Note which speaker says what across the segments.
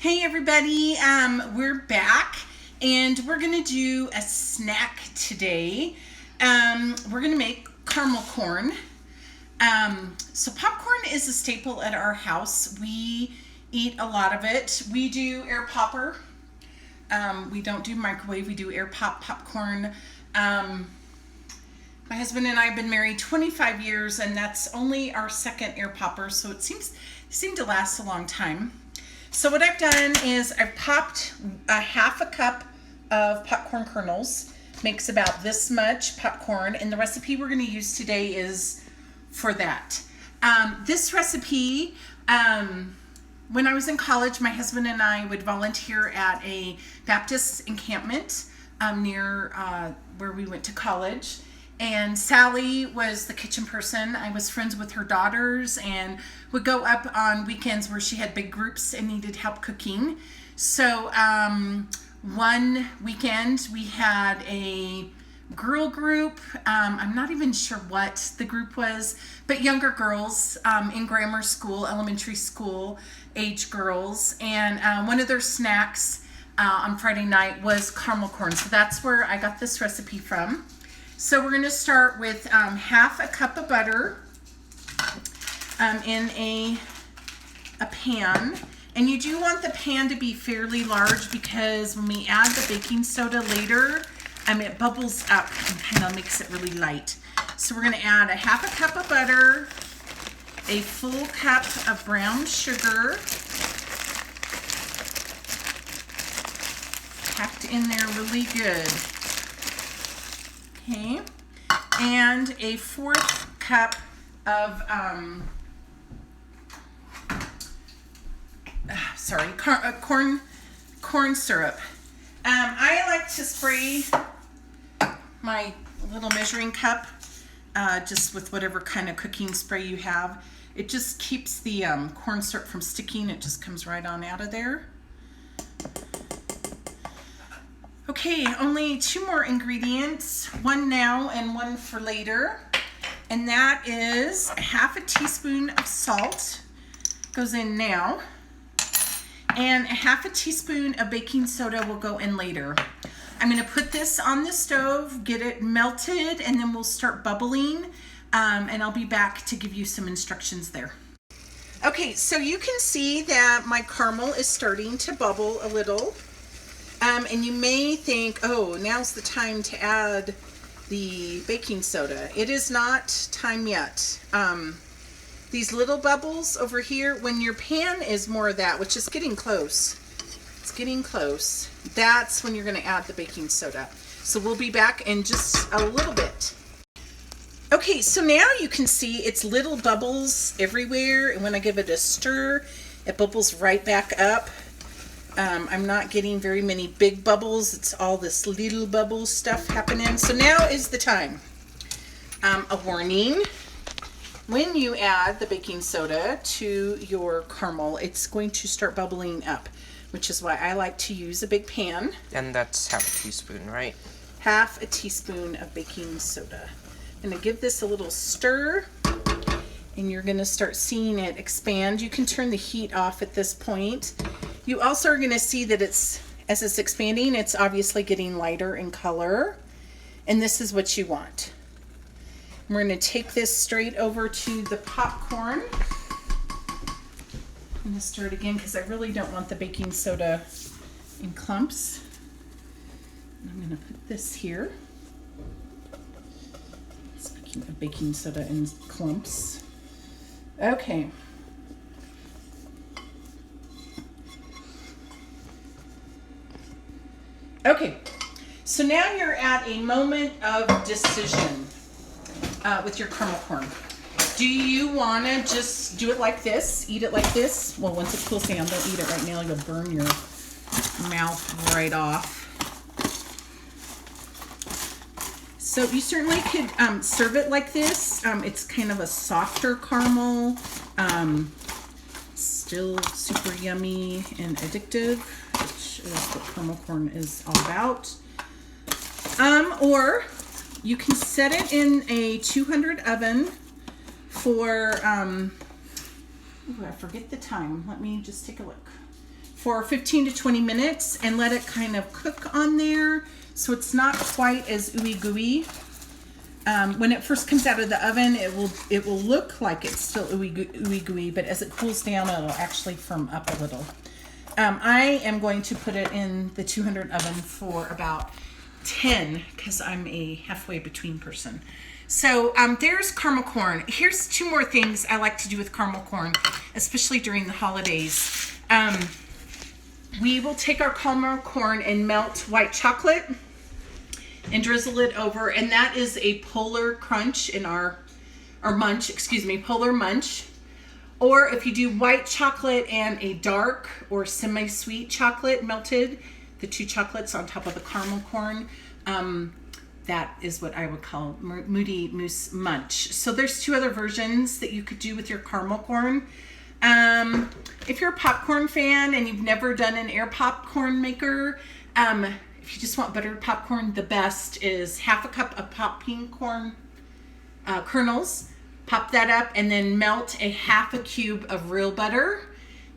Speaker 1: Hey everybody, we're back and we're gonna do a snack today. We're gonna make caramel corn. So popcorn is a staple at our house. We eat a lot of it. We do air popper. We don't do microwave, we do air popcorn. My husband and I have been married 25 years and that's only our second air popper, so it seemed to last a long time. So what I've done is I've popped a half a cup of popcorn kernels. Makes about this much popcorn, and the recipe we're going to use today is for that. This recipe, when I was in college, my husband and I would volunteer at a Baptist encampment near where we went to college. And Sally was the kitchen person. I was friends with her daughters and would go up on weekends where she had big groups and needed help cooking. So one weekend we had a girl group. I'm not even sure what the group was, but younger girls in grammar school, elementary school age girls. And one of their snacks on Friday night was caramel corn. So that's where I got this recipe from. So we're going to start with half a cup of butter in a pan. And you do want the pan to be fairly large because when we add the baking soda later, it bubbles up and kind of makes it really light. So we're going to add a half a cup of butter, a full cup of brown sugar, packed in there really good. Okay, and a 1/4 cup of corn syrup. I like to spray my little measuring cup just with whatever kind of cooking spray you have. It just keeps the corn syrup from sticking. It just comes right on out of there. Okay, only 2 more ingredients, one now and one for later. And that is a half a teaspoon of salt, goes in now. And a half a teaspoon of baking soda will go in later. I'm gonna put this on the stove, get it melted, and then we'll start bubbling. And I'll be back to give you some instructions there. Okay, so you can see that my caramel is starting to bubble a little. And you may think, oh, now's the time to add the baking soda. It is not time yet. These little bubbles over here, when your pan is more of that, which is getting close, it's getting close, that's when you're going to add the baking soda. So we'll be back in just a little bit. Okay, so now you can see it's little bubbles everywhere, and when I give it a stir, it bubbles right back up. I'm not getting very many big bubbles. It's all this little bubble stuff happening. So now is the time. A warning. When you add the baking soda to your caramel, it's going to start bubbling up, which is why I like to use a big pan.
Speaker 2: And that's half a teaspoon, right?
Speaker 1: Half a teaspoon of baking soda. I'm going to give this a little stir, and you're going to start seeing it expand. You can turn the heat off at this point. You also are going to see that as it's expanding, it's obviously getting lighter in color. And this is what you want. We're going to take this straight over to the popcorn. I'm going to stir it again because I really don't want the baking soda in clumps. I'm going to put this here. Speaking of baking soda in clumps. Okay. Okay, so now you're at a moment of decision with your caramel corn. Do you want to just do it like this, eat it like this? Well, once it cools down, don't eat it right now. You'll burn your mouth right off. So you certainly could serve it like this. It's kind of a softer caramel, still super yummy and addictive, which is what caramel corn is all about. Or you can set it in a 200 oven for, I forget the time. Let me just take a look. for 15 to 20 minutes and let it kind of cook on there so it's not quite as ooey gooey. When it first comes out of the oven, it will look like it's still ooey gooey, but as it cools down, it'll actually firm up a little. I am going to put it in the 200 oven for about 10 because I'm a halfway between person. So there's caramel corn. Here's two more things I like to do with caramel corn, especially during the holidays. We will take our caramel corn and melt white chocolate and drizzle it over, and that is a polar crunch in our munch, polar munch. Or if you do white chocolate and a dark or semi-sweet chocolate melted, the two chocolates on top of the caramel corn, that is what I would call Moody Moose Munch. So there's two other versions that you could do with your caramel corn. If you're a popcorn fan and you've never done an air popcorn maker, if you just want buttered popcorn, the best is half a cup of popping corn kernels. Pop that up and then melt a half a cube of real butter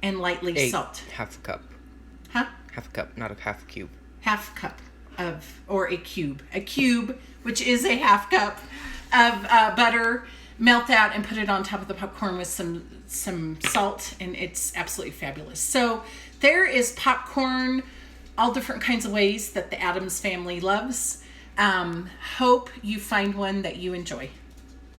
Speaker 1: and lightly salt.
Speaker 2: Half a cup.
Speaker 1: Huh?
Speaker 2: Half a cup, not a half a cube.
Speaker 1: Half a cup or a cube. A cube, which is a half cup of butter. Melt that and put it on top of the popcorn with some salt, and it's absolutely fabulous. So there is popcorn, all different kinds of ways that the Addams family loves. Hope you find one that you enjoy.